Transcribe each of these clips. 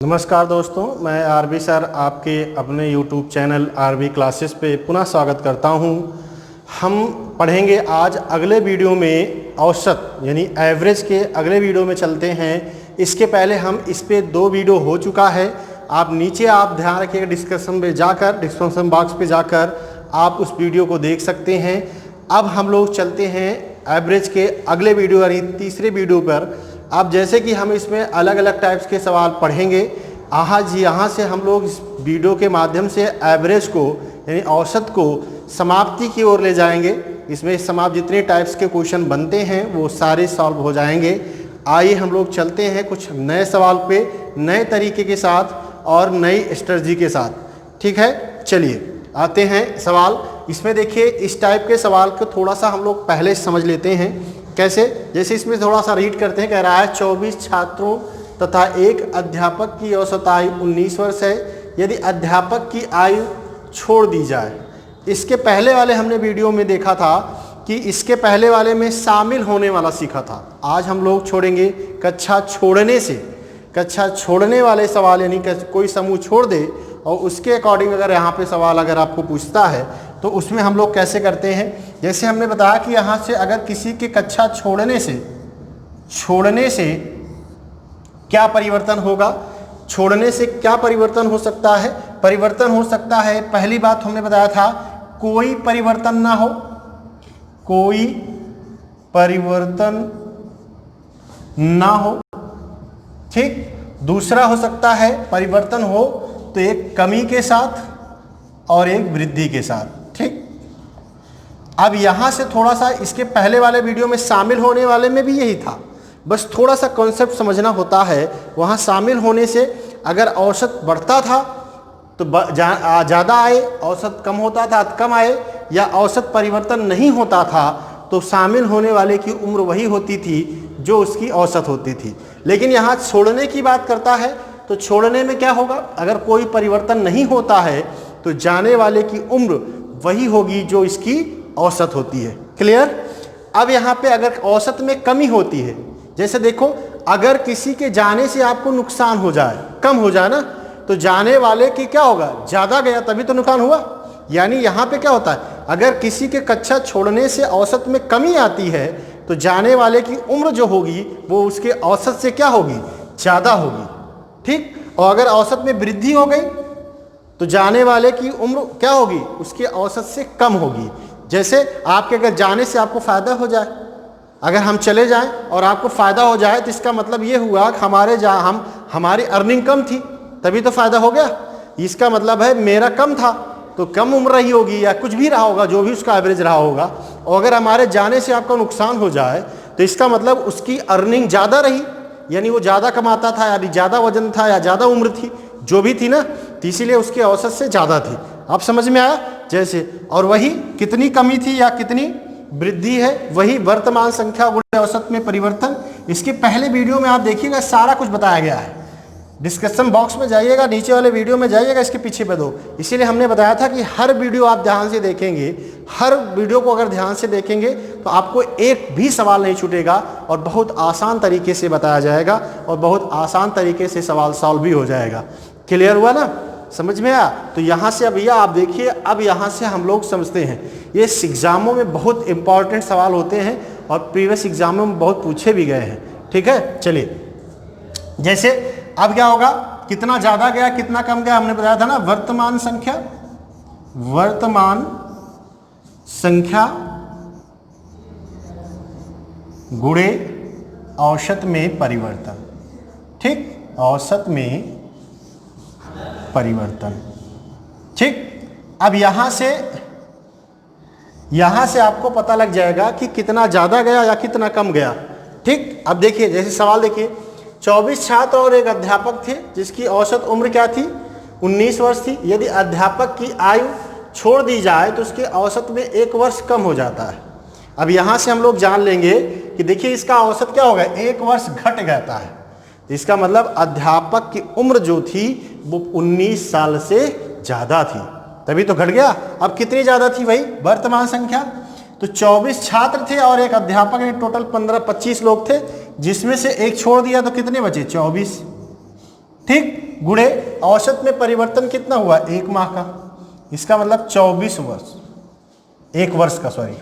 नमस्कार दोस्तों, मैं आरबी सर आपके अपने YouTube चैनल आरबी क्लासेस पे पुनः स्वागत करता हूं। हम पढ़ेंगे आज अगले वीडियो में औसत यानी एवरेज के अगले वीडियो में चलते हैं। इसके पहले हम इस पे 2 वीडियो हो चुका है। आप नीचे आप ध्यान रखिएगा, डिस्क्रिप्शन बॉक्स पे जाकर आप उस वीडियो को देख सकते हैं। अब हम लोग चलते हैं एवरेज के अगले वीडियो यानी तीसरे वीडियो पर। अब जैसे कि हम इसमें अलग अलग टाइप्स के सवाल पढ़ेंगे, आज यहाँ से हम लोग इस वीडियो के माध्यम से एवरेज को यानी औसत को समाप्ति की ओर ले जाएंगे। इसमें समाप्त जितने टाइप्स के क्वेश्चन बनते हैं वो सारे सॉल्व हो जाएंगे। आइए हम लोग चलते हैं कुछ नए सवाल पे, नए तरीके के साथ और नई स्ट्रेटजी के साथ। ठीक है, चलिए आते हैं सवाल। इसमें देखिए, इस टाइप के सवाल को थोड़ा सा हम लोग पहले समझ लेते हैं। कैसे? जैसे इसमें थोड़ा सा रीड करते हैं। कह रहा है 24 छात्रों तथा एक अध्यापक की औसत आयु 19 वर्ष है। यदि अध्यापक की आयु छोड़ दी जाए, इसके पहले वाले हमने वीडियो में देखा था कि इसके पहले वाले में शामिल होने वाला सीखा था। आज हम लोग छोड़ेंगे कक्षा छोड़ने से। कक्षा छोड़ने वाले सवाल यानी कोई समूह छोड़ दे और उसके अकॉर्डिंग अगर यहाँ पे सवाल अगर आपको पूछता है तो उसमें हम लोग कैसे करते हैं। जैसे हमने बताया कि यहाँ से अगर किसी के कक्षा छोड़ने से क्या परिवर्तन होगा, छोड़ने से क्या परिवर्तन हो सकता है। परिवर्तन हो सकता है, पहली बात हमने बताया था कोई परिवर्तन ना हो, कोई परिवर्तन ना हो। ठीक। दूसरा हो सकता है परिवर्तन हो तो एक कमी के साथ और एक वृद्धि के साथ। ठीक। अब यहां से थोड़ा सा इसके पहले वाले वीडियो में शामिल होने वाले में भी यही था, बस थोड़ा सा कॉन्सेप्ट समझना होता है। वहां शामिल होने से अगर औसत बढ़ता था तो ज़्यादा आए, औसत कम होता था तो कम आए, या औसत परिवर्तन नहीं होता था तो शामिल होने वाले की उम्र वही होती थी जो उसकी औसत होती थी। लेकिन यहाँ छोड़ने की बात करता है तो छोड़ने में क्या होगा, अगर कोई परिवर्तन नहीं होता है तो जाने वाले की उम्र वही होगी जो इसकी औसत होती है। क्लियर? अब यहाँ पे अगर औसत में कमी होती है, जैसे देखो अगर किसी के जाने से आपको नुकसान हो जाए, कम हो जाए ना, तो जाने वाले की क्या होगा, ज़्यादा गया तभी तो नुकसान हुआ। यानी यहाँ पे क्या होता है, अगर किसी के कक्षा छोड़ने से औसत में कमी आती है तो जाने वाले की उम्र जो होगी वो उसके औसत से क्या होगी, ज़्यादा होगी। ठीक। और अगर औसत में वृद्धि हो गई तो जाने वाले की उम्र क्या होगी, उसके औसत से कम होगी। जैसे आपके अगर जाने से आपको फ़ायदा हो जाए, अगर हम चले जाएं और आपको फ़ायदा हो जाए तो इसका मतलब ये हुआ कि हमारी अर्निंग कम थी तभी तो फ़ायदा हो गया। इसका मतलब है मेरा कम था तो कम उम्र रही होगी या कुछ भी रहा होगा, जो भी उसका एवरेज रहा होगा। और अगर हमारे जाने से आपका नुकसान हो जाए तो इसका मतलब उसकी अर्निंग ज़्यादा रही, यानी वो ज़्यादा कमाता था, यानी ज़्यादा वजन था या ज़्यादा उम्र थी, जो भी थी ना, तो इसीलिए उसके औसत से ज़्यादा थी। आप समझ में आया? जैसे, और वही कितनी कमी थी या कितनी वृद्धि है, वही वर्तमान संख्या गुणे औसत में परिवर्तन। इसके पहले वीडियो में आप देखिएगा सारा कुछ बताया गया है। डिस्क्रिप्शन बॉक्स में जाइएगा, नीचे वाले वीडियो में जाइएगा, इसके पीछे पे दो। इसीलिए हमने बताया था कि हर वीडियो आप ध्यान से देखेंगे, हर वीडियो को अगर ध्यान से देखेंगे तो आपको एक भी सवाल नहीं छूटेगा और बहुत आसान तरीके से बताया जाएगा और बहुत आसान तरीके से सवाल सॉल्व भी हो जाएगा। क्लियर हुआ ना? समझ में आया? तो यहाँ से अब भैया आप देखिए, अब यहाँ से हम लोग समझते हैं, ये एग्जामों में बहुत इंपॉर्टेंट सवाल होते हैं और प्रीवियस एग्जामों में बहुत पूछे भी गए हैं। ठीक है, चलिए। जैसे अब क्या होगा, कितना ज़्यादा गया कितना कम गया, हमने बताया था ना, वर्तमान संख्या गुणे औसत में परिवर्तन। ठीक, औसत में परिवर्तन। ठीक। अब यहां से आपको पता लग जाएगा कि कितना ज़्यादा गया या कितना कम गया। ठीक। अब देखिए, जैसे सवाल देखिए, 24 छात्र और एक अध्यापक थे जिसकी औसत उम्र क्या थी, 19 वर्ष थी। यदि अध्यापक की आयु छोड़ दी जाए तो उसके औसत में 1 वर्ष कम हो जाता है। अब यहाँ से हम लोग जान लेंगे कि देखिए इसका औसत क्या होगा, 1 वर्ष घट जाता है। इसका मतलब अध्यापक की उम्र जो थी वो 19 साल से ज़्यादा थी, तभी तो घट गया। अब कितनी ज़्यादा थी, वही वर्तमान संख्या। तो 24 छात्र थे और एक अध्यापक ने, टोटल 15-25 लोग थे, जिसमें से एक छोड़ दिया तो कितने बचे, 24। ठीक। गुणे औसत में परिवर्तन कितना हुआ, 1 माह का, इसका मतलब 24 वर्ष, 1 वर्ष का, सॉरी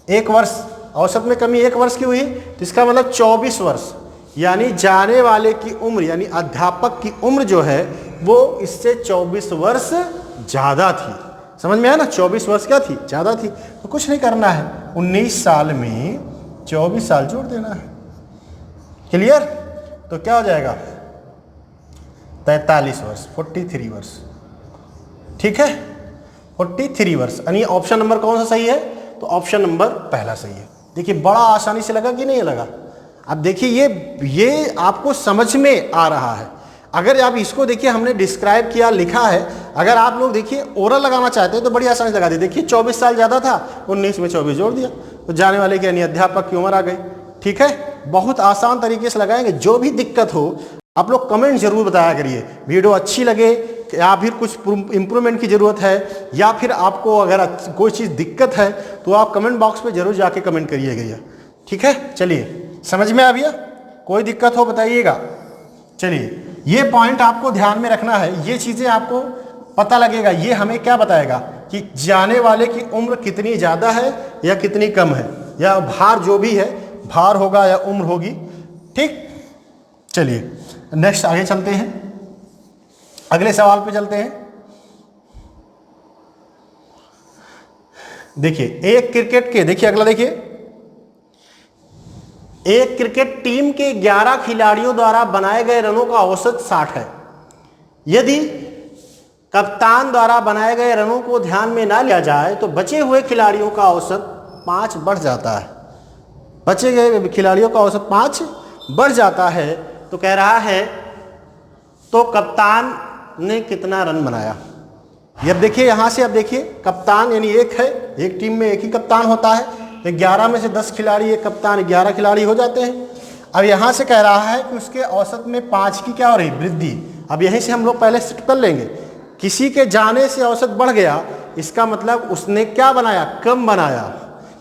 1 वर्ष, औसत में कमी 1 वर्ष की हुई, तो इसका मतलब 24 वर्ष, यानी जाने वाले की उम्र यानी अध्यापक की उम्र जो है वो इससे 24 वर्ष ज़्यादा थी। समझ में आया ना, 24 वर्ष क्या थी, ज़्यादा थी। तो कुछ नहीं करना है, 19 साल में 24 साल जोड़ देना है। क्लियर? तो क्या हो जाएगा, 43 वर्ष, 43 वर्ष। ठीक है, 43 वर्ष, यानी ऑप्शन नंबर कौन सा सही है, तो ऑप्शन नंबर पहला सही है। देखिए बड़ा आसानी से लगा कि नहीं लगा। अब देखिए ये आपको समझ में आ रहा है। अगर आप इसको देखिए, हमने डिस्क्राइब किया, लिखा है, अगर आप लोग देखिए ओरल लगाना चाहते हैं तो बड़ी आसानी से लगा दी। देखिए 24 साल ज़्यादा था, 19 में 24 जोड़ दिया, तो जाने वाले की यानी अध्यापक की उम्र आ गई। ठीक है, बहुत आसान तरीके से लगाएंगे। जो भी दिक्कत हो आप लोग कमेंट जरूर बताया करिए। वीडियो अच्छी लगे या फिर कुछ इम्प्रूवमेंट की ज़रूरत है, या फिर आपको अगर कोई चीज़ दिक्कत है तो आप कमेंट बॉक्स में जरूर जाके कमेंट करिएगा। ठीक है, चलिए समझ में आ गया, कोई दिक्कत हो बताइएगा। चलिए ये पॉइंट आपको ध्यान में रखना है, ये चीज़ें आपको पता लगेगा। ये हमें क्या बताएगा कि जाने वाले की उम्र कितनी ज़्यादा है या कितनी कम है, या भार जो भी है, भार होगा या उम्र होगी। ठीक, चलिए नेक्स्ट आगे चलते हैं, अगले सवाल पे चलते हैं। देखिए एक क्रिकेट के, देखिए अगला देखिए, एक क्रिकेट टीम के 11 खिलाड़ियों द्वारा बनाए गए रनों का औसत 60 है। यदि कप्तान द्वारा बनाए गए रनों को ध्यान में ना लिया जाए तो बचे हुए खिलाड़ियों का औसत 5 बढ़ जाता है। बचे गए खिलाड़ियों का औसत 5 बढ़ जाता है। तो कह रहा है तो कप्तान ने कितना रन बनाया। ये अब देखिए यहाँ से, अब देखिए कप्तान यानी एक है, एक टीम में एक ही कप्तान होता है, तो 11 में से 10 खिलाड़ी, एक कप्तान, 11 खिलाड़ी हो जाते हैं। अब यहाँ से कह रहा है कि उसके औसत में 5 की क्या हो रही, वृद्धि। अब यहीं से हम लोग पहले सेट कर लेंगे, किसी के जाने से औसत बढ़ गया, इसका मतलब उसने क्या बनाया, कम बनाया।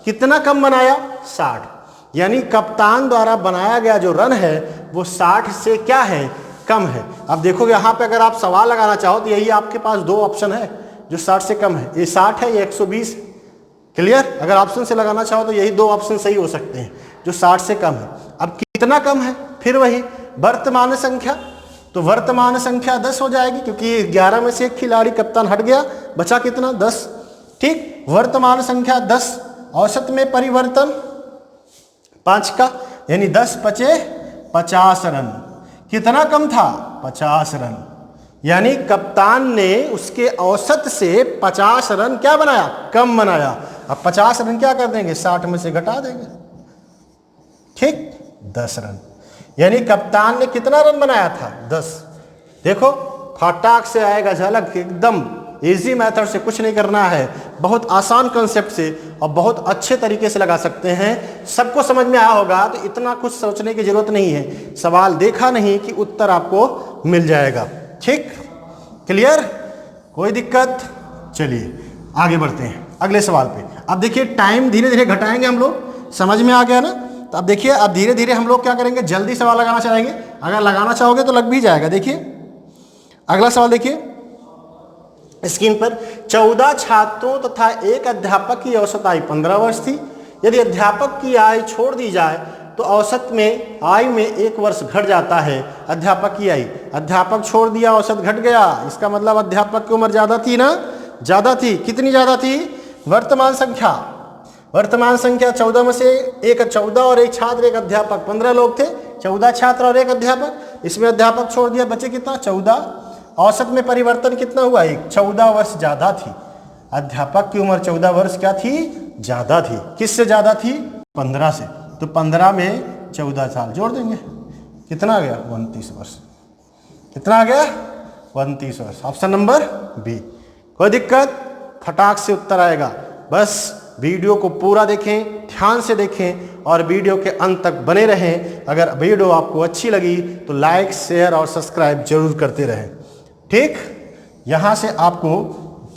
कितना कम बनाया, 60, यानी कप्तान द्वारा बनाया गया जो रन है वो 60 से क्या है, कम है। अब देखो यहाँ पे अगर आप सवाल लगाना चाहो तो यही आपके पास 2 ऑप्शन है जो 60 से कम है, ये 60 है, ये 120। क्लियर? अगर ऑप्शन से लगाना चाहो तो यही 2 ऑप्शन सही हो सकते हैं जो 60 से कम है। अब कितना कम है, फिर वही वर्तमान संख्या, तो वर्तमान संख्या 10 हो जाएगी, क्योंकि 11 में से एक खिलाड़ी कप्तान हट गया, बचा कितना, 10। ठीक, वर्तमान संख्या 10, औसत में परिवर्तन 5 का, यानी 10 बचे 50 रन। कितना कम था, 50 रन, यानी कप्तान ने उसके औसत से 50 रन क्या बनाया, कम बनाया। अब 50 रन क्या कर देंगे, 60 में से घटा देंगे। ठीक, 10 रन, यानी कप्तान ने कितना रन बनाया था, 10। देखो फटाक से आएगा झलक, एकदम इजी मेथड से, कुछ नहीं करना है, बहुत आसान कंसेप्ट से और बहुत अच्छे तरीके से लगा सकते हैं। सबको समझ में आया होगा, तो इतना कुछ सोचने की जरूरत नहीं है। सवाल देखा नहीं कि उत्तर आपको मिल जाएगा। ठीक, क्लियर, कोई दिक्कत। चलिए आगे बढ़ते हैं अगले सवाल पे। अब देखिए टाइम धीरे धीरे घटाएंगे हम लोग, समझ में आ गया ना। तो अब देखिए, अब धीरे धीरे हम लोग क्या करेंगे, जल्दी सवाल लगाना चाहेंगे। अगर लगाना चाहोगे तो लग भी जाएगा। देखिए अगला सवाल देखिए स्क्रीन पर, 14 छात्रों तथा एक अध्यापक की औसत आयु 15 वर्ष थी। यदि अध्यापक की आयु छोड़ दी जाए तो औसत में आयु में 1 वर्ष घट जाता है। अध्यापक की आयु, अध्यापक छोड़ दिया, औसत घट गया, इसका मतलब अध्यापक की उम्र ज़्यादा थी ना, ज़्यादा थी। कितनी ज़्यादा थी, वर्तमान संख्या, वर्तमान संख्या 14 में से एक 14 और एक छात्र, एक अध्यापक, 15 लोग थे, 14 छात्र और एक अध्यापक। इसमें अध्यापक छोड़ दिया, बचे कितना, 14। औसत में परिवर्तन कितना हुआ, एक 14 वर्ष ज़्यादा थी। अध्यापक की उम्र 14 वर्ष क्या थी, ज़्यादा थी। किससे ज़्यादा थी, 15 से। तो 15 में 14 साल जोड़ देंगे, कितना आ गया, 29 वर्ष। कितना आ गया, 29 वर्ष। Option number B. कोई दिक्कत, फटाक से उत्तर आएगा। बस वीडियो को पूरा देखें, ध्यान से देखें और वीडियो के अंत तक बने रहें। अगर वीडियो आपको अच्छी लगी तो लाइक, शेयर और सब्सक्राइब जरूर करते रहें। ठीक, यहाँ से आपको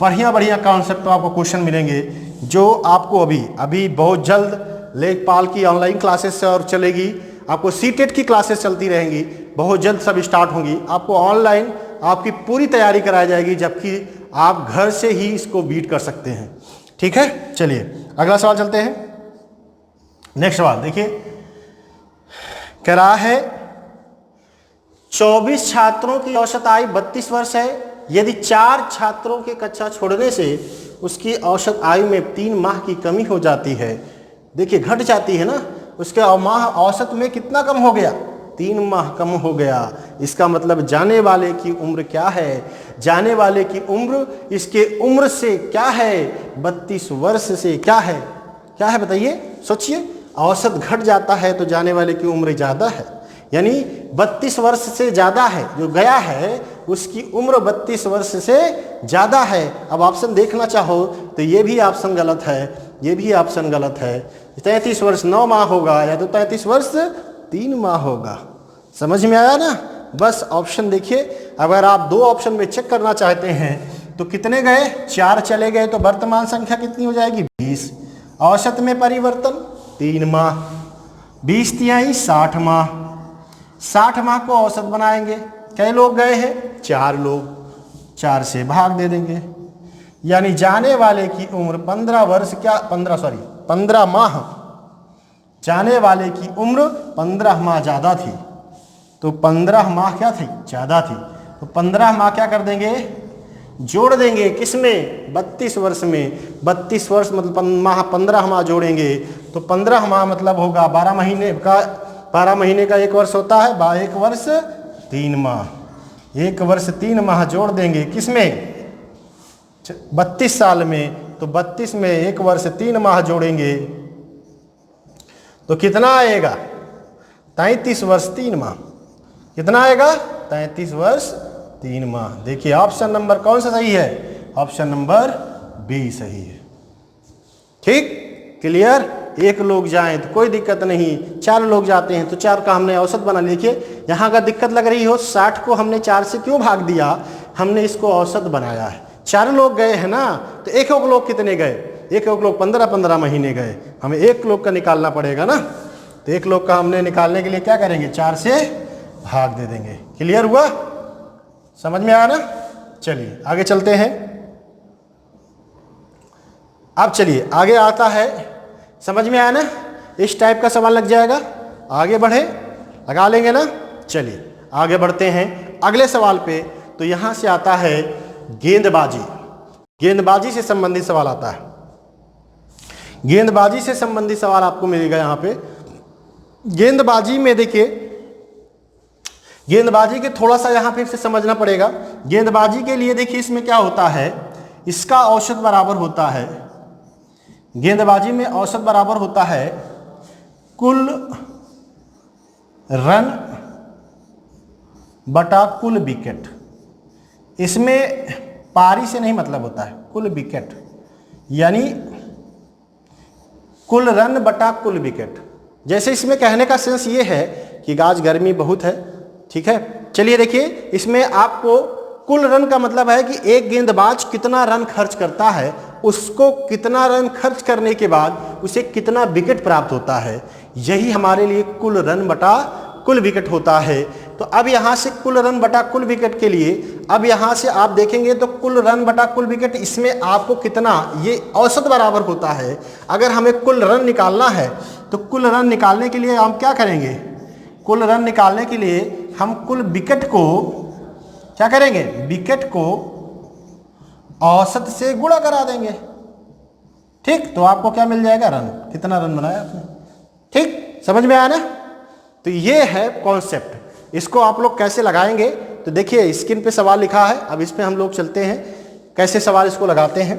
बढ़िया बढ़िया कॉन्सेप्ट तो आपको क्वेश्चन मिलेंगे जो आपको अभी बहुत जल्द लेखपाल की ऑनलाइन क्लासेस और चलेगी। आपको सीटेट की क्लासेस चलती रहेंगी, बहुत जल्द सब स्टार्ट होंगी। आपको ऑनलाइन आपकी पूरी तैयारी कराई जाएगी, जबकि आप घर से ही इसको बीट कर सकते हैं। ठीक है, चलिए अगला सवाल चलते हैं। नेक्स्ट सवाल देखिए, कह रहा है 24 छात्रों की औसत आयु 32 वर्ष है। यदि 4 छात्रों के कक्षा छोड़ने से उसकी औसत आयु में 3 माह की कमी हो जाती है, देखिए घट जाती है ना, उसके माह औसत में कितना कम हो गया, 3 माह कम हो गया। इसका मतलब जाने वाले की उम्र क्या है, जाने वाले की उम्र इसके उम्र से क्या है, 32 वर्ष से क्या है, क्या है बताइए, सोचिए। औसत घट जाता है तो जाने वाले की उम्र ज़्यादा है, यानी 32 वर्ष से ज़्यादा है, जो गया है उसकी उम्र 32 वर्ष से ज़्यादा है। अब ऑप्शन देखना चाहो तो ये भी ऑप्शन गलत है, ये भी ऑप्शन गलत है। 33 वर्ष 9 माह होगा या तो 33 वर्ष 3 माह होगा। समझ में आया ना? बस ऑप्शन देखिए, अगर आप 2 ऑप्शन में चेक करना चाहते हैं तो कितने गए, 4 चले गए, तो वर्तमान संख्या कितनी हो जाएगी, 20। औसत में परिवर्तन 3 माह, 20 तिहाई 60 माह, 60 माह को औसत बनाएंगे। कई लोग गए हैं, 4 लोग, 4 से भाग दे देंगे, यानी जाने वाले की उम्र 15 माह, जाने वाले की उम्र 15 माह ज़्यादा थी, तो 15 माह क्या थी, ज़्यादा थी। तो 15 माह क्या कर देंगे, जोड़ देंगे, किसमें, 32 वर्ष में। 32 वर्ष मतलब 15 माह जोड़ेंगे तो 15 माह मतलब होगा 12 महीने का, 12 महीने का 1 वर्ष होता है, 1 वर्ष 3 माह, 1 वर्ष 3 माह जोड़ देंगे किसमें, 32 साल में। तो 32 में 1 वर्ष 3 माह जोड़ेंगे तो कितना आएगा, 33 वर्ष 3 माह। कितना आएगा, 33 वर्ष 3 माह। देखिए ऑप्शन नंबर कौन सा सही है, ऑप्शन नंबर बी सही है। ठीक, क्लियर। 1 लोग जाएं तो कोई दिक्कत नहीं, 4 लोग जाते हैं तो 4 का हमने औसत बना। देखिए यहाँ का दिक्कत लग रही हो, 60 को हमने 4 से क्यों भाग दिया, हमने इसको औसत बनाया है। 4 लोग गए हैं ना, तो 1 लोग कितने गए, 1 लोग 15 महीने गए, हमें 1 लोग का निकालना पड़ेगा ना। तो 1 लोग का हमने निकालने के लिए क्या करेंगे, 4 से भाग दे देंगे। क्लियर हुआ, समझ में आया ना? चलिए आगे चलते हैं। अब चलिए आगे आता है, समझ में आया ना, इस टाइप का सवाल लग जाएगा। आगे बढ़े, लगा लेंगे ना। चलिए आगे बढ़ते हैं अगले सवाल पे। तो यहां से आता है गेंदबाजी, गेंदबाजी से संबंधित सवाल आता है। गेंदबाजी से संबंधित सवाल आपको मिलेगा यहाँ पे। गेंदबाजी में देखिए, गेंदबाजी के थोड़ा सा यहाँ फिर से समझना पड़ेगा। गेंदबाजी के लिए देखिए इसमें क्या होता है, इसका औसत बराबर होता है, गेंदबाजी में औसत बराबर होता है कुल रन बटा कुल विकेट। इसमें पारी से नहीं मतलब होता है, कुल विकेट, यानी कुल रन बटा कुल विकेट। जैसे इसमें कहने का सेंस ये है कि आज गर्मी बहुत है, ठीक है। चलिए देखिए, इसमें आपको कुल रन का मतलब है कि एक गेंदबाज कितना रन खर्च करता है, उसको कितना रन खर्च करने के बाद उसे कितना विकेट प्राप्त होता है, यही हमारे लिए कुल रन बटा कुल विकेट होता है। तो अब यहाँ से कुल रन बटा कुल विकेट के लिए, अब यहाँ से आप देखेंगे तो कुल रन बटा कुल विकेट, इसमें आपको कितना, ये औसत बराबर होता है। अगर हमें कुल रन निकालना है तो कुल रन निकालने के लिए हम क्या करेंगे, कुल रन निकालने के लिए हम कुल विकेट को क्या करेंगे, विकेट को औसत से गुणा करा देंगे। ठीक, तो आपको क्या मिल जाएगा, रन, कितना रन बनाया आपने। ठीक, समझ में आया ना? तो ये है कॉन्सेप्ट। इसको आप लोग कैसे लगाएंगे, तो देखिए स्क्रीन पे सवाल लिखा है, अब इस पे हम लोग चलते हैं कैसे सवाल इसको लगाते हैं।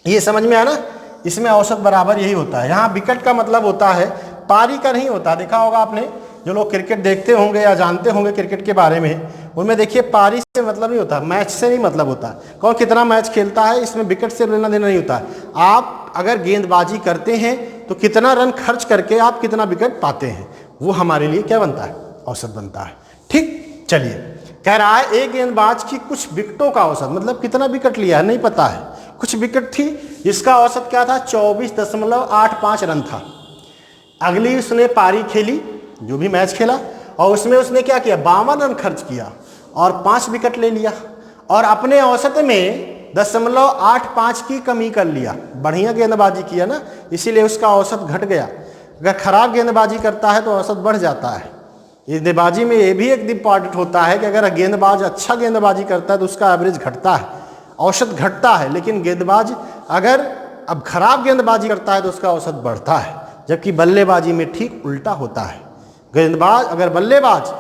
ये समझ में आया ना? इसमें औसत बराबर यही होता है। यहाँ विकेट का मतलब होता है, पारी का नहीं होता। देखा होगा आपने, जो लोग क्रिकेट देखते होंगे या जानते होंगे क्रिकेट के बारे में, उनमें देखिए पारी से मतलब नहीं होता, मैच से नहीं मतलब होता, कौन कितना मैच खेलता है, इसमें विकेट से लेना देना नहीं होता। आप अगर गेंदबाजी करते हैं तो कितना रन खर्च करके आप कितना विकेट पाते हैं, वो हमारे लिए क्या बनता है, औसत बनता है। ठीक, चलिए कह रहा है एक गेंदबाज की कुछ विकेटों का औसत, मतलब कितना विकेट लिया है नहीं पता है, कुछ विकेट थी जिसका औसत क्या था, 24.85 रन था। अगली उसने पारी खेली, जो भी मैच खेला, और उसमें उसने क्या किया, 52 रन खर्च किया, और 5 विकेट ले लिया और अपने औसत में 0.85 की कमी कर लिया। बढ़िया गेंदबाजी किया ना, इसीलिए उसका औसत घट गया। अगर खराब गेंदबाजी करता है तो औसत बढ़ जाता है। गेंदबाजी में ये भी एक इम्पॉर्टेंट होता है कि अगर गेंदबाज अच्छा गेंदबाजी करता है तो उसका एवरेज घटता है, औसत घटता है। लेकिन गेंदबाज अगर अब खराब गेंदबाजी करता है तो उसका औसत बढ़ता है। जबकि बल्लेबाजी में ठीक उल्टा होता है। गेंदबाज अगर बल्लेबाज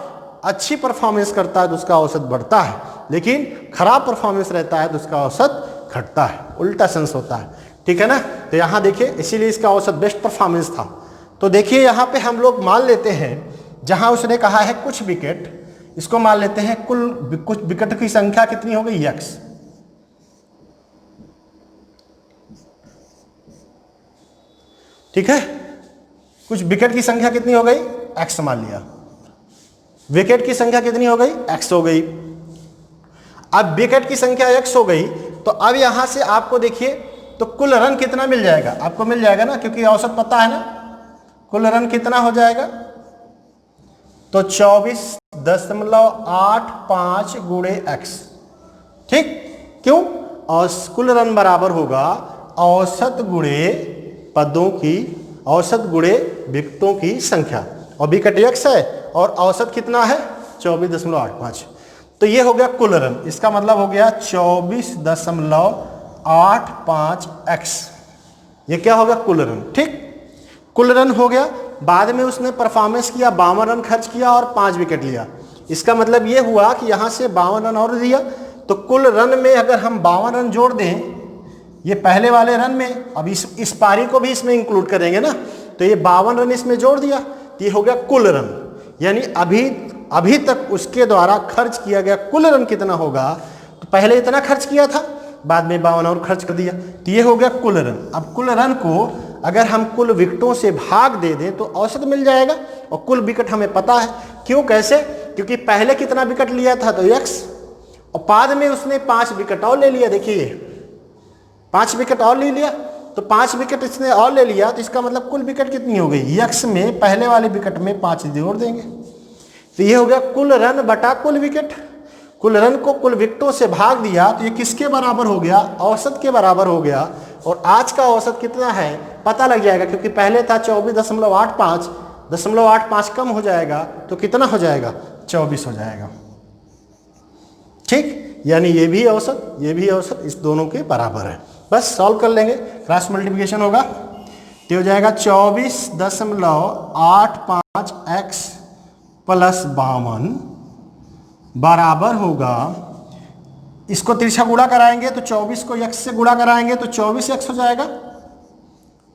अच्छी परफॉर्मेंस करता है तो उसका औसत बढ़ता है, लेकिन खराब परफॉर्मेंस रहता है तो उसका औसत घटता है, उल्टा सेंस होता है। ठीक है ना। तो यहाँ देखिए, इसीलिए इसका औसत बेस्ट परफॉर्मेंस था। तो देखिए यहाँ पे हम लोग मान लेते हैं, जहाँ उसने कहा है कुछ विकेट, इसको मान लेते हैं कुछ विकेट की संख्या कितनी हो गई, x। ठीक है, कुछ विकेट की संख्या कितनी हो गई, x मान लिया। विकेट की संख्या कितनी हो गई, x हो गई। अब विकेट की संख्या x हो गई, तो अब यहां से आपको देखिए तो कुल रन कितना मिल जाएगा, आपको मिल जाएगा ना, क्योंकि औसत पता है ना। कुल रन कितना हो जाएगा, तो 24.85 गुणे x। ठीक, क्यों, और कुल रन बराबर होगा औसत गुणे पदों की, औसत गुणे विकेटों की संख्या, और विकेट x है और औसत कितना है 24.85। तो ये हो गया कुल रन। इसका मतलब हो गया 24.85x। ये क्या हो गया, कुल रन। ठीक, कुल रन हो गया। बाद में उसने परफॉर्मेंस किया, 52 रन खर्च किया और 5 विकेट लिया। इसका मतलब ये हुआ कि यहाँ से 52 रन और दिया, तो कुल रन में अगर हम 52 रन जोड़ दें ये पहले वाले रन में, अब इस पारी को भी इसमें इंक्लूड करेंगे ना, तो ये 52 रन इसमें जोड़ दिया, तो ये हो गया कुल रन। यानी अभी तक उसके द्वारा खर्च किया गया कुल रन कितना होगा, तो पहले इतना खर्च किया था, बाद में 52 और खर्च कर दिया, तो ये हो गया कुल रन। अब कुल रन को अगर हम कुल विकेटों से भाग दे दें तो औसत मिल जाएगा, और कुल विकेट हमें पता है। क्यों, कैसे, क्योंकि पहले कितना विकेट लिया था तो x, और बाद में उसने 5 विकेट और ले लिया। देखिए 5 विकेट और ले लिया, तो 5 विकेट इसने और ले लिया, तो इसका मतलब कुल विकेट कितनी हो गई, x में पहले वाले विकेट में 5 जोड़ देंगे, तो ये हो गया कुल रन बटा कुल विकेट। कुल रन को कुल विकेटों से भाग दिया तो ये किसके बराबर हो गया, औसत के बराबर हो गया। और आज का औसत कितना है पता लग जाएगा, क्योंकि पहले था 24.85, 0.85 कम हो जाएगा तो कितना हो जाएगा, 24 हो जाएगा। ठीक, यानी ये भी औसत, ये भी औसत, इस दोनों के बराबर है। बस सॉल्व कर लेंगे, क्रॉस मल्टीप्लिकेशन होगा तो हो जाएगा 24.85x प्लस 52 बराबर होगा, इसको तिरछा गुणा कराएंगे तो 24 को x से गुणा कराएंगे तो 24x हो जाएगा।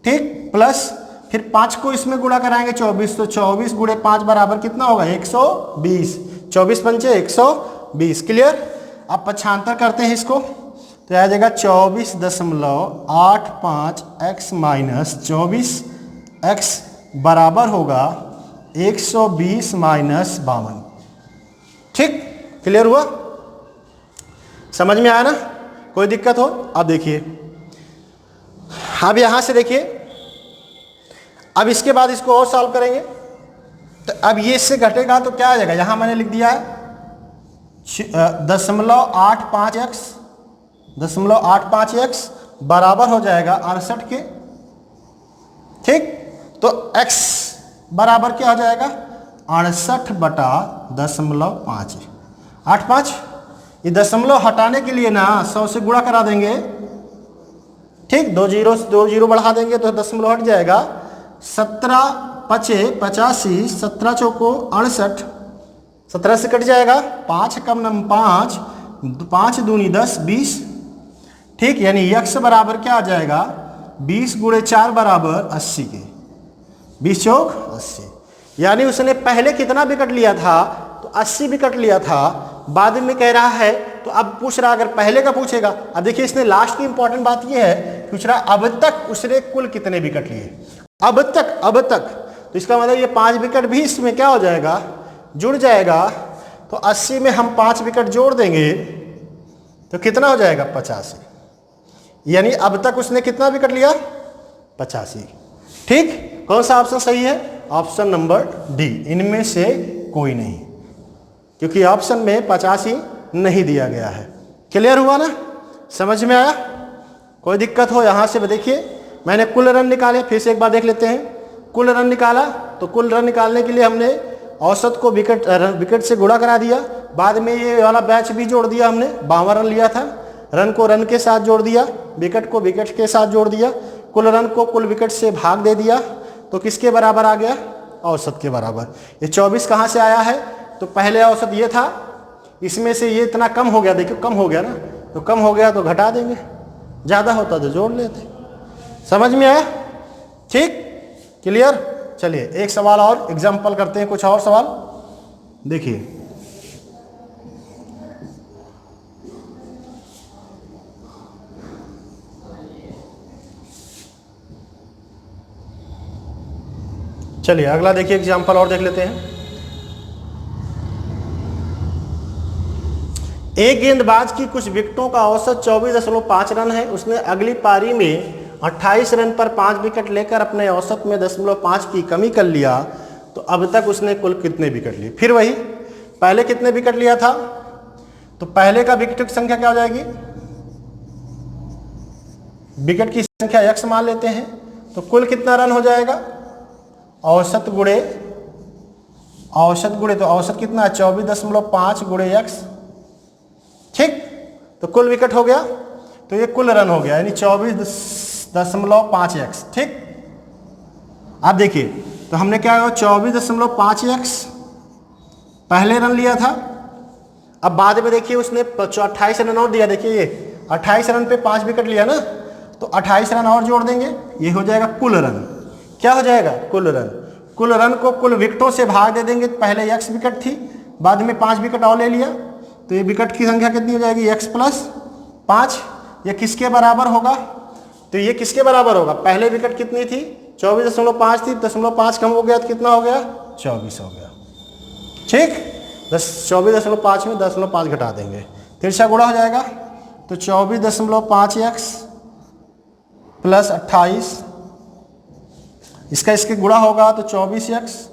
ठीक, प्लस फिर 5 को इसमें गुणा कराएंगे 24, तो 24 गुणे 5 बराबर कितना होगा, 120। 24 पंचे 120। क्लियर। अब पक्षांतर करते हैं इसको, तो आ जाएगा 24.85x माइनस 24x बराबर होगा 120 माइनस 52। ठीक, क्लियर हुआ, समझ में आया ना, कोई दिक्कत हो। अब देखिए, अब यहां से देखिए, अब इसके बाद इसको और सॉल्व करेंगे, तो अब ये इससे घटेगा तो क्या आ जाएगा, यहां मैंने लिख दिया है 0.85x बराबर हो जाएगा 68 के। ठीक, तो x बराबर क्या हो जाएगा, 68/0.5। 85, ये दशमलव हटाने के लिए ना 100 से गुणा करा देंगे। ठीक, 2 जीरो बढ़ा देंगे तो दशमलव हट जाएगा। 17 पचे 85, 17 चौको 68, 17 से कट जाएगा, 5 कम नम 5, 5 दूनी 10, 20। ठीक, यानी x बराबर क्या आ जाएगा, 20 गुणे 4 बराबर 80 के, 20 चौक 80। यानी उसने पहले कितना विकेट लिया था, तो 80 विकेट लिया था, बाद में कह रहा है, तो अब पूछ रहा, अगर पहले का पूछेगा, अब देखिए इसने लास्ट की इंपॉर्टेंट बात ये है, पूछ रहा अब तक उसने कुल कितने विकेट लिए, अब तक। तो इसका मतलब ये 5 विकेट भी इसमें क्या हो जाएगा, जुड़ जाएगा। तो 80 में हम 5 विकेट जोड़ देंगे तो कितना हो जाएगा, 85। यानी अब तक उसने कितना विकेट लिया, 85। ठीक, कौन सा ऑप्शन सही है, ऑप्शन नंबर डी, इनमें से कोई नहीं। क्योंकि ऑप्शन में 85 नहीं दिया गया है। क्लियर हुआ ना, समझ में आया? कोई दिक्कत हो यहाँ से देखिए, मैंने कुल रन निकाले, फिर से एक बार देख लेते हैं। कुल रन निकाला तो कुल रन निकालने के लिए हमने औसत को विकेट से गुणा करा दिया, बाद में ये वाला बैच भी जोड़ दिया हमने, 52 रन लिया था, रन को रन के साथ जोड़ दिया, विकेट को विकेट के साथ जोड़ दिया, कुल रन को कुल विकेट से भाग दे दिया, तो किसके बराबर आ गया? औसत के बराबर। ये 24 कहाँ से आया है? तो पहले औसत ये था, इसमें से ये इतना कम हो गया, देखिए कम हो गया ना, तो कम हो गया तो घटा देंगे, ज़्यादा होता तो जोड़ लेते। समझ में आया? ठीक, क्लियर? चलिए एक सवाल और एग्जाम्पल करते हैं, कुछ और सवाल देखिए। चलिए अगला देखिए, एग्जाम्पल और देख लेते हैं। एक गेंदबाज की कुछ विकेटों का औसत 24.5 रन है। उसने अगली पारी में 28 रन पर 5 विकेट लेकर अपने औसत में 0.5 की कमी कर लिया, तो अब तक उसने कुल कितने विकेट लिए? फिर वही, पहले कितने विकेट लिया था, तो पहले का विकेट की संख्या क्या हो जाएगी? विकेट की संख्या x मान लेते हैं, तो कुल कितना रन हो जाएगा? औसत गुणे तो औसत कितना है? 24.5 गुणे x, ठीक, तो कुल विकेट हो गया, तो ये कुल रन हो गया, यानी 24.5x, ठीक। अब देखिए, तो हमने क्या हुआ, 24.5x पहले रन लिया था, अब बाद में देखिए उसने 28 रन और दिया, देखिए ये 28 रन पे 5 विकेट लिया ना, तो 28 रन और जोड़ देंगे, ये हो जाएगा कुल रन। क्या हो जाएगा? कुल रन। कुल रन को कुल विकेटों से भाग दे देंगे, पहले x विकेट थी, बाद में 5 विकेट और ले लिया, तो ये विकेट की संख्या कितनी हो जाएगी? x + 5। ये किसके बराबर होगा? तो ये किसके बराबर होगा? पहले विकेट कितनी थी? 24.5 थी, 0.5 कम हो गया तो कितना हो गया? 24 हो गया, ठीक। 24.5 में 0.5 घटा देंगे, तिरछा गुणा हो जाएगा, तो 24.5x + 28, इसका इसके गुणा होगा तो 24x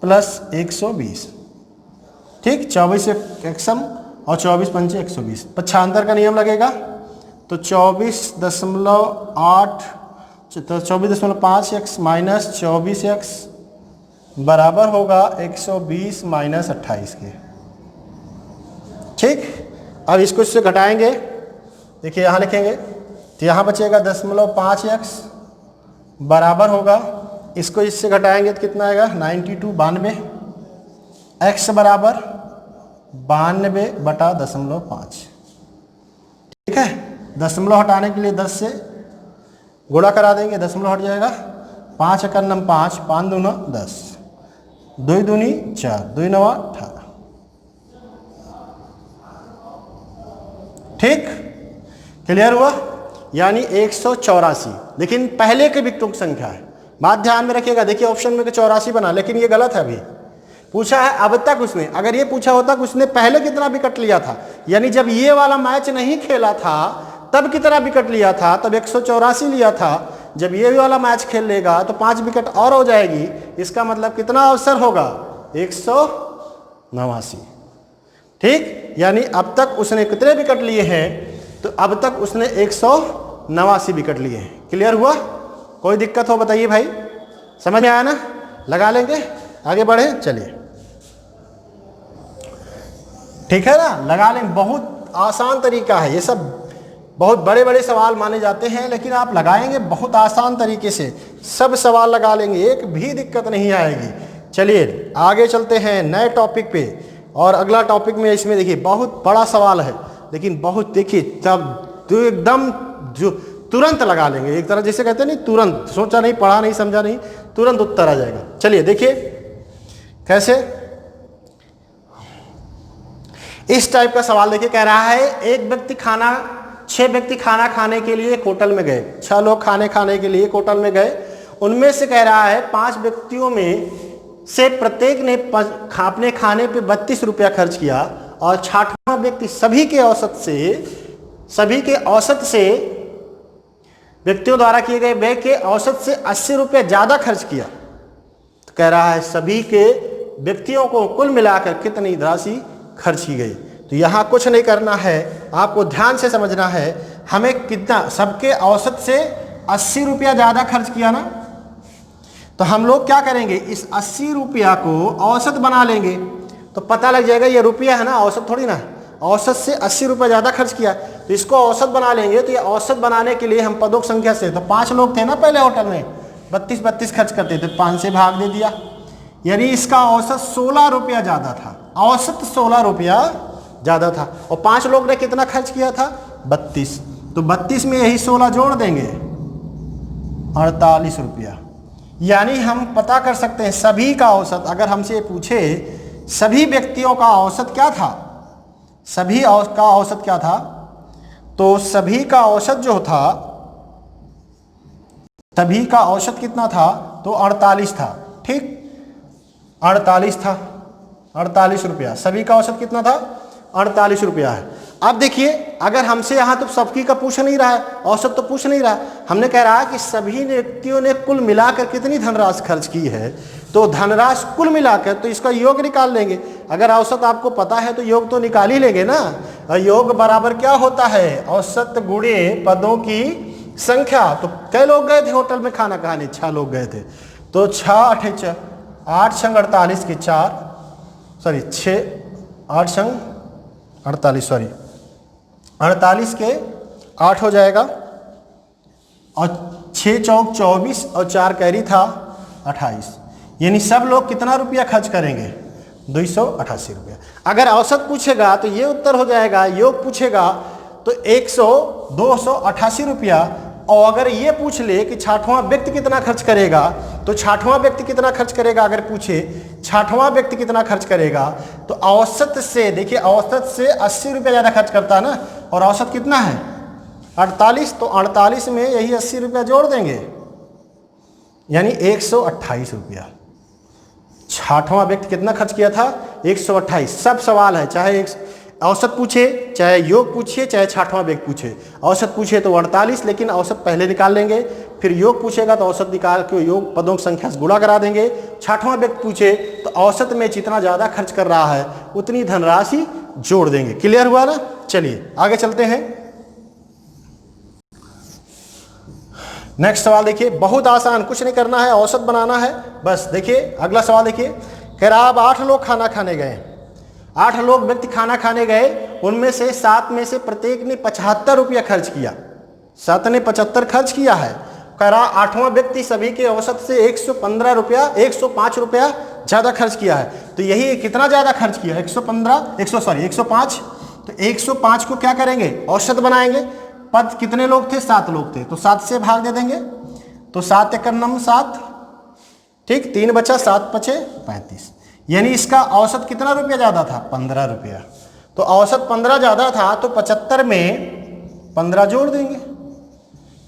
+ 120, ठीक। 24 एक्सम और 24 पंचे 120, पक्षांतर का नियम लगेगा, तो 24.5x - 24x बराबर होगा 120 - 28 के, ठीक। अब इसको इससे घटाएंगे, देखिए यहाँ लिखेंगे, तो यहाँ बचेगा 0.5x बराबर होगा, इसको इससे घटाएंगे तो कितना आएगा? 92 x बराबर 92/0.5, ठीक है। दशमलव हटाने के लिए 10 से गुणा करा देंगे, दशमलव हट जाएगा, 5 × 9 5, 5 दूना 10, 2 दूनी 4, 2 9 18, ठीक। क्लियर हुआ? यानी 184, लेकिन पहले के विकेटों की संख्या है, बात ध्यान में रखिएगा। देखिए ऑप्शन में 84 बना, लेकिन ये गलत है, अभी पूछा है अब तक उसने, अगर ये पूछा होता कि उसने पहले कितना विकेट लिया था, यानी जब ये वाला मैच नहीं खेला था तब कितना विकेट लिया था, तब 184 लिया था, जब ये वाला मैच खेल लेगा तो 5 विकेट और हो जाएगी, इसका मतलब कितना अवसर होगा? 189, ठीक। यानी अब तक उसने कितने विकेट लिए हैं? तो अब तक उसने 189 विकेट लिए हैं। क्लियर हुआ? कोई दिक्कत हो बताइए भाई, समझ में आया ना? लगा लेंगे, आगे बढ़े, चलिए, ठीक है ना, लगा लें। बहुत आसान तरीका है, ये सब बहुत बड़े बड़े सवाल माने जाते हैं, लेकिन आप लगाएंगे बहुत आसान तरीके से, सब सवाल लगा लेंगे, एक भी दिक्कत नहीं आएगी। चलिए आगे चलते हैं नए टॉपिक पे, और अगला टॉपिक में इसमें देखिए बहुत बड़ा सवाल है, लेकिन बहुत देखिए तब तो एकदम जो तुरंत लगा लेंगे, एक तरह जैसे कहते हैं नहीं, तुरंत, सोचा नहीं, पढ़ा नहीं, समझा नहीं, तुरंत उत्तर आ जाएगा। चलिए देखिए कैसे, इस टाइप का सवाल देखिए, कह रहा है 6 व्यक्ति खाना खाने के लिए एक होटल में गए, 6 लोग खाने के लिए एक होटल में गए, उनमें से कह रहा है 5 व्यक्तियों में से प्रत्येक ने अपने खाने पे 32 रुपया खर्च किया, और 60वां व्यक्ति सभी के औसत से व्यक्तियों द्वारा किए गए व्यय के औसत से 80 रुपये ज़्यादा खर्च किया। तो कह रहा है सभी के व्यक्तियों को कुल मिलाकर कितनी राशि खर्च की गई। तो यहाँ कुछ नहीं करना है, आपको ध्यान से समझना है। हमें कितना, सबके औसत से 80 रुपया ज़्यादा खर्च किया ना, तो हम लोग क्या करेंगे, इस 80 रुपया को औसत बना लेंगे तो पता लग जाएगा ये रुपया है ना, औसत थोड़ी ना। औसत से 80 रुपया ज़्यादा खर्च किया तो इसको औसत बना लेंगे। तो ये औसत बनाने के लिए हम पदों की संख्या से, तो 5 लोग थे ना पहले होटल में, 32 खर्च करते थे, 5 से भाग दे दिया, यानी इसका औसत 16 रुपया ज़्यादा था। औसत 16 रुपया ज़्यादा था और 5 लोग ने कितना खर्च किया था, 32। तो 32 में यही 16 जोड़ देंगे, 48 रुपया। यानी हम पता कर सकते हैं सभी का औसत। अगर हमसे ये पूछे सभी व्यक्तियों का औसत क्या था, सभी का औसत क्या था, तो सभी का औसत जो था, सभी का औसत कितना था, तो 48 था। ठीक, 48 था, 48 रुपया। सभी का औसत कितना था, 48 रुपया है। अब देखिए, अगर हमसे यहाँ तो सबकी का पूछ नहीं रहा है, औसत तो पूछ नहीं रहा, हमने कह रहा है कि सभी व्यक्तियों ने कुल मिलाकर कितनी धनराशि खर्च की है, तो धनराशि कुल मिलाकर तो इसका योग निकाल लेंगे। अगर औसत आपको पता है तो योग तो निकाल ही लेंगे ना। योग बराबर क्या होता है, औसत गुणे पदों की संख्या। तो कई लोग गए थे होटल में खाना खाने, 6 लोग गए थे, तो 6 8 संग 48 के 4, सॉरी 6 8 संग 48, सॉरी 48 के 8 हो जाएगा, और 6 चौक 24 और 4 कैरी था 28। यानी सब लोग कितना रुपया खर्च करेंगे, 288 रुपया। अगर औसत पूछेगा तो ये उत्तर हो जाएगा, योग पूछेगा तो 288 रुपया। और अगर ये पूछ ले कि 60वां व्यक्ति कितना खर्च करेगा, तो 60वां व्यक्ति कितना खर्च करेगा, अगर पूछे 60वां व्यक्ति कितना खर्च करेगा, तो औसत से देखिए, औसत से 80 रुपया ज़्यादा खर्च करता है ना, और औसत कितना है 48, तो 48 में यही 80 रुपया जोड़ देंगे, यानी 128 रुपया। 60वां व्यक्ति कितना खर्च किया था, 128। सब सवाल है, चाहे औसत पूछे, चाहे योग पूछिए, चाहे 60वां व्यक्ति पूछे। औसत पूछे तो 48, लेकिन औसत पहले निकाल लेंगे, फिर योग पूछेगा तो औसत निकाल के योग पदों की संख्या से गुणा करा देंगे। 60वां व्यक्ति पूछे तो औसत में जितना ज़्यादा खर्च कर रहा है उतनी धनराशि जोड़ देंगे। क्लियर हुआ ना। चलिए आगे चलते हैं। नेक्स्ट सवाल देखिए, बहुत आसान, कुछ नहीं करना है, औसत बनाना है बस। देखिए अगला सवाल देखिए, कह रहा अब 8 लोग खाना खाने गए, 8 लोग व्यक्ति खाना खाने गए, उनमें से 7 में से प्रत्येक ने 75 रुपया खर्च किया, 7 ने 75 खर्च किया है। कह रहा 8वां व्यक्ति सभी के औसत से 115 रुपया 105 रुपया ज़्यादा खर्च किया है। तो यही कितना ज़्यादा खर्च किया, 105। तो 105 को क्या करेंगे, औसत बनाएंगे। पद कितने लोग थे, 7 लोग थे, तो 7 से भाग दे देंगे, तो 7 एकड़ 9 7, ठीक, 3 बचा, 7 बचे 35। यानी इसका औसत कितना रुपया ज़्यादा था, 15 रुपया। तो औसत 15 ज़्यादा था, तो 75 में 15 जोड़ देंगे,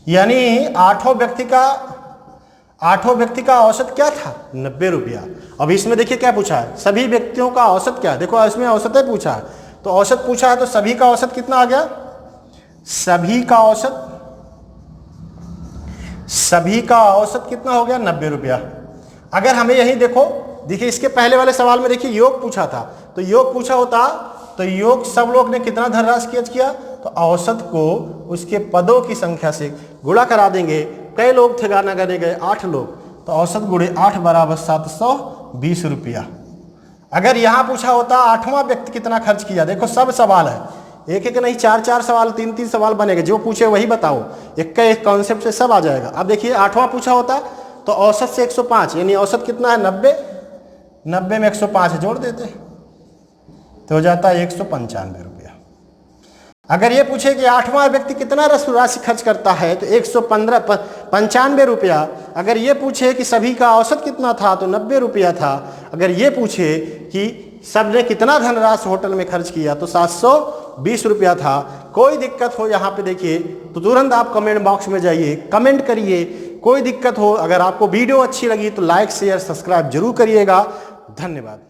यानी 8 व्यक्ति का औसत क्या था, 90 रुपया। अब इसमें देखिए क्या पूछा है, सभी व्यक्तियों का औसत क्या, देखो इसमें औसत है पूछा है, तो औसत पूछा है तो सभी का औसत कितना आ गया, सभी का औसत कितना हो गया, 90 रुपया। अगर हमें यही देखिए इसके पहले वाले सवाल में देखिए योग पूछा था, तो योग पूछा होता तो योग सब लोग ने कितना धनराशि खर्च किया, तो औसत को उसके पदों की संख्या से गुणा करा देंगे। कई लोग थे गाना गाने गए, 8 लोग, तो औसत गुणे 8 बराबर 720 रुपया। अगर यहाँ पूछा होता 8वां व्यक्ति कितना खर्च किया, देखो सब सवाल है, एक एक नहीं 4 सवाल, 3 सवाल बनेंगे, जो पूछे वही बताओ, एक कॉन्सेप्ट से सब आ जाएगा। अब देखिए 8वां पूछा होता तो औसत से 105, यानी औसत कितना है 90 में 105 जोड़ देते तो हो जाता है 195 रुपया। अगर ये पूछे कि 8वां व्यक्ति कितना राशि खर्च करता है, तो 195 रुपया। अगर ये पूछे कि सभी का औसत कितना था, तो 90 रुपया था। अगर ये पूछे कि सबने कितना धनराशि होटल में खर्च किया, तो 720 रुपया था। कोई दिक्कत हो यहाँ पे देखिए तो तुरंत आप कमेंट बॉक्स में जाइए, कमेंट करिए। कोई दिक्कत हो, अगर आपको वीडियो अच्छी लगी तो लाइक शेयर सब्सक्राइब जरूर करिएगा। धन्यवाद।